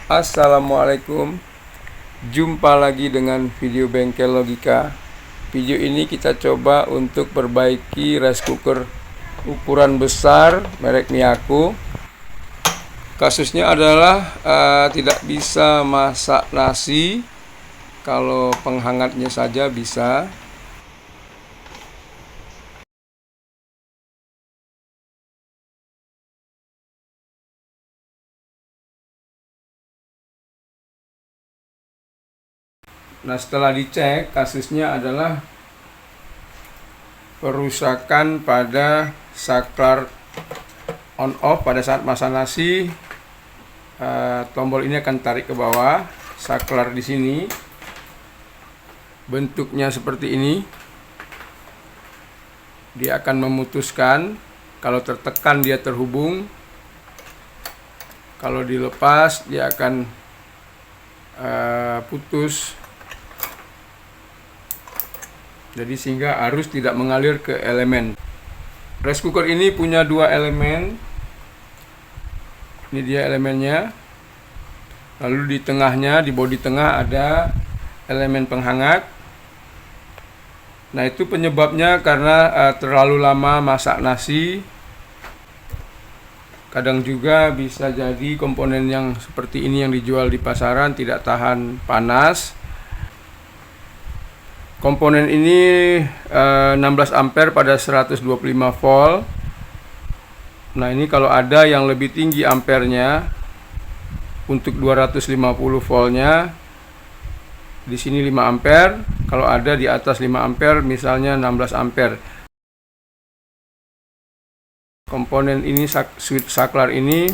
Assalamualaikum. Jumpa lagi dengan video bengkel logika. Video ini kita coba untuk perbaiki rice cooker ukuran besar merek Miyako. Kasusnya adalah tidak bisa masak nasi. Kalau penghangatnya saja bisa. Nah, setelah dicek, kasusnya adalah perusakan pada saklar on off pada saat masak nasi. Tombol ini akan tarik ke bawah. Saklar di sini bentuknya seperti ini. Dia akan memutuskan. Kalau tertekan dia terhubung. Kalau dilepas dia akan putus. Jadi sehingga arus tidak mengalir ke elemen. Rice cooker ini punya dua elemen. Ini dia elemennya. Lalu di tengahnya, di bodi tengah ada elemen penghangat. Nah, itu penyebabnya karena terlalu lama masak nasi. Kadang juga bisa jadi komponen yang seperti ini yang dijual di pasaran tidak tahan panas. Komponen ini 16 ampere pada 125 volt. Nah, ini kalau ada yang lebih tinggi ampernya untuk 250 voltnya di sini 5 ampere. Kalau ada di atas 5 ampere misalnya 16 ampere. Komponen ini switch saklar ini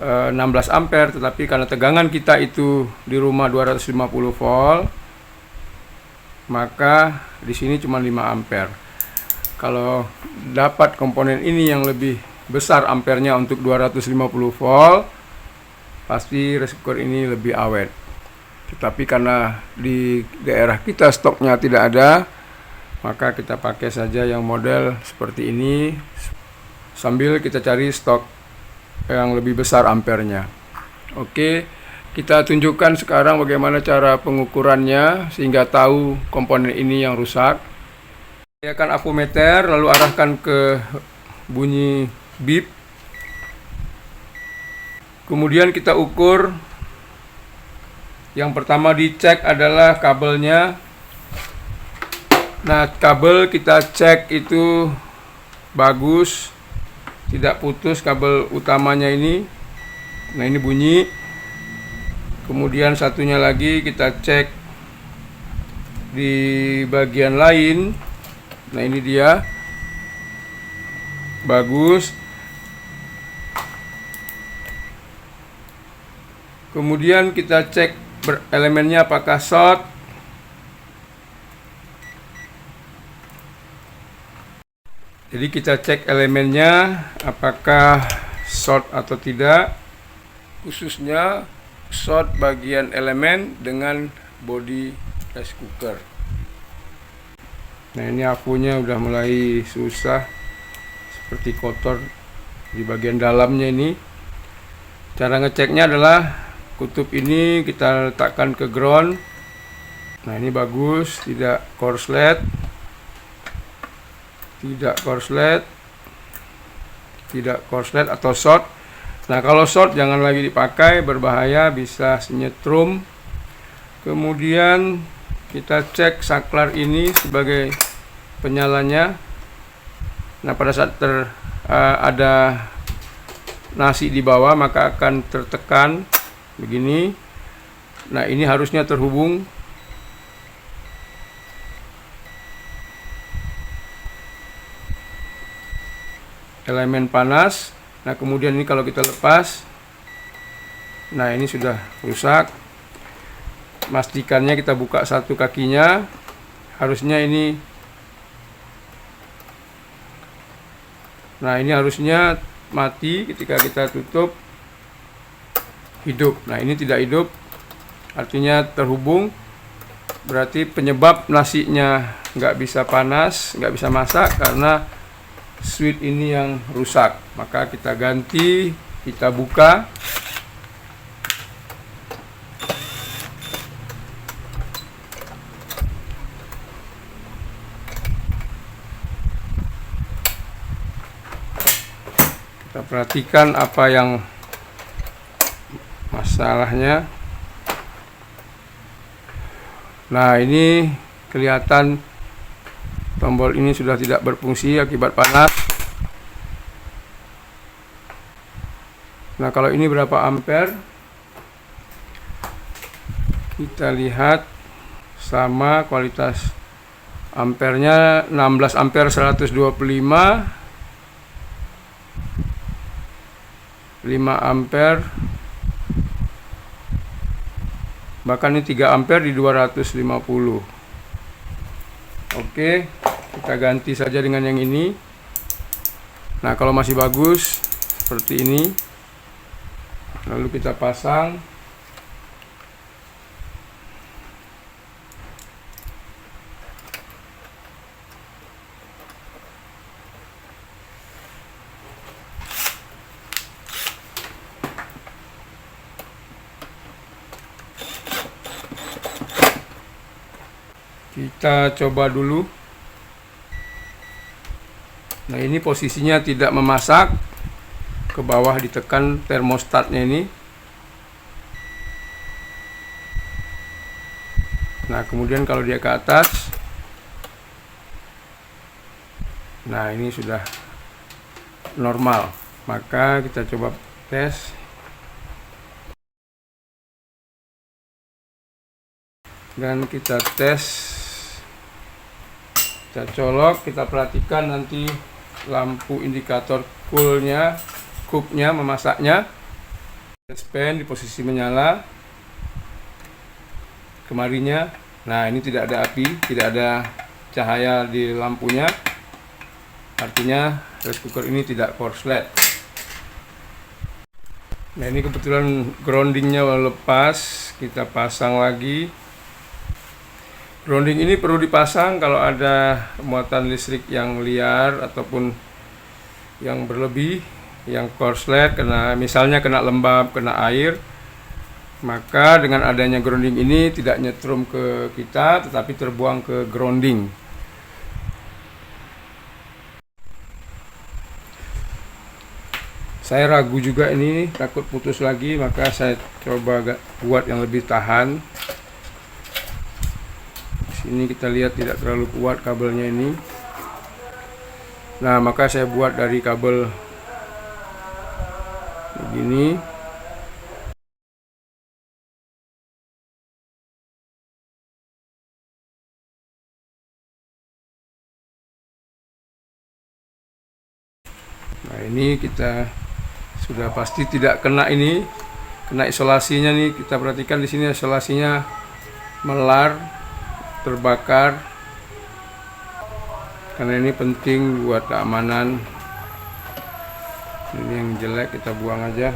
16 ampere, tetapi karena tegangan kita itu di rumah 250 volt, maka di sini cuma 5 ampere. Kalau dapat komponen ini yang lebih besar ampernya untuk 250 volt, pasti rice cooker ini lebih awet. Tetapi karena di daerah kita stoknya tidak ada, maka kita pakai saja yang model seperti ini sambil kita cari stok yang lebih besar ampernya. Oke. Kita tunjukkan sekarang bagaimana cara pengukurannya sehingga tahu komponen ini yang rusak. Nyalakan avometer lalu arahkan ke bunyi beep. Kemudian kita ukur. Yang pertama dicek adalah kabelnya. Nah, kabel kita cek itu bagus, tidak putus kabel utamanya ini. Nah, ini bunyi. Kemudian satunya lagi kita cek di bagian lain. Nah, ini dia. Bagus. Kemudian kita cek elemennya apakah short. Jadi kita cek elemennya apakah short atau tidak. Khususnya short bagian elemen dengan bodi rice cooker. Nah, ini akunya udah mulai susah, seperti kotor di bagian dalamnya ini. Cara ngeceknya adalah kutub ini kita letakkan ke ground. Nah, ini bagus, tidak korslet, atau short. Nah, kalau short jangan lagi dipakai, berbahaya, bisa nyetrum. Kemudian kita cek saklar ini sebagai penyalanya. Nah, pada saat ada nasi di bawah maka akan tertekan begini. Nah, ini harusnya terhubung. Elemen panas. Nah, kemudian ini kalau kita lepas, nah ini sudah rusak. Pastikannya kita buka satu kakinya. Harusnya ini, nah ini harusnya mati. Ketika kita tutup, hidup. Nah, ini tidak hidup, artinya terhubung. Berarti penyebab nasinya nggak bisa panas, nggak bisa masak karena switch ini yang rusak. Maka kita ganti, kita buka. Kita perhatikan apa yang masalahnya. Nah, ini kelihatan tombol ini sudah tidak berfungsi akibat panas. Nah, kalau ini berapa ampere? Kita lihat sama kualitas ampernya 16 ampere 125, 5 ampere, bahkan ini 3 ampere di 250. Oke, kita ganti saja dengan yang ini. Nah, kalau masih bagus seperti ini, lalu kita pasang. Kita coba dulu. Nah, ini posisinya tidak memasak. Ke bawah ditekan termostatnya ini. Nah, kemudian kalau dia ke atas, nah ini sudah normal. Maka kita coba tes. Dan kita tes. Kita colok, kita perhatikan nanti lampu indikator coolnya, memasaknya. Pen di posisi menyala. Kemarinya, nah ini tidak ada api, tidak ada cahaya di lampunya. Artinya rice cooker ini tidak korslet. Nah, ini kebetulan groundingnya lepas, kita pasang lagi. Grounding ini perlu dipasang kalau ada muatan listrik yang liar ataupun yang berlebih, yang korslet, misalnya kena lembab, kena air. Maka dengan adanya grounding ini tidak nyetrum ke kita, tetapi terbuang ke grounding. Saya ragu juga ini, takut putus lagi, maka saya coba buat yang lebih tahan. Sini kita lihat tidak terlalu kuat kabelnya ini. Nah, maka saya buat dari kabel begini. Nah, ini kita sudah pasti tidak kena ini, kena isolasinya nih. Kita perhatikan di sini isolasinya melar, terbakar. Karena ini penting buat keamanan. Ini yang jelek kita buang aja.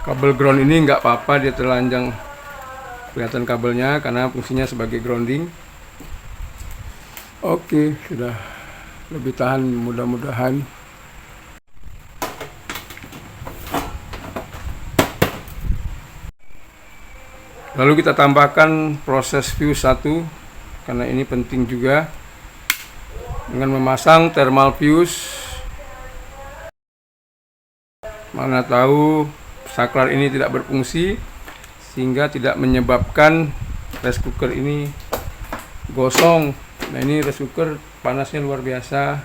Kabel ground ini nggak apa-apa, dia telanjang kelihatan kabelnya karena fungsinya sebagai grounding. Oke, sudah lebih tahan mudah-mudahan. Lalu kita tambahkan proses fuse 1 karena ini penting juga dengan memasang thermal fuse. Mana tahu saklar ini tidak berfungsi sehingga tidak menyebabkan rice cooker ini gosong. Nah, ini rice cooker panasnya luar biasa,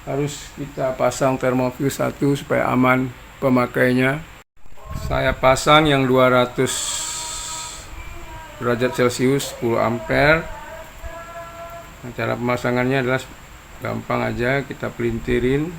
harus kita pasang thermal fuse 1 supaya aman pemakainya. Saya pasang yang 200 derajat Celcius 10 ampere. Nah, cara pemasangannya adalah gampang aja, kita pelintirin.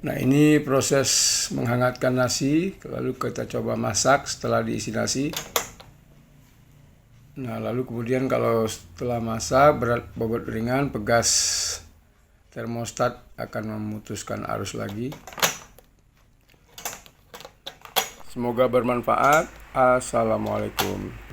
Nah, ini proses menghangatkan nasi, lalu kita coba masak setelah diisi nasi. Nah, lalu kemudian kalau setelah masak berat bobot ringan, pegas termostat akan memutuskan arus lagi. Semoga bermanfaat. Assalamualaikum.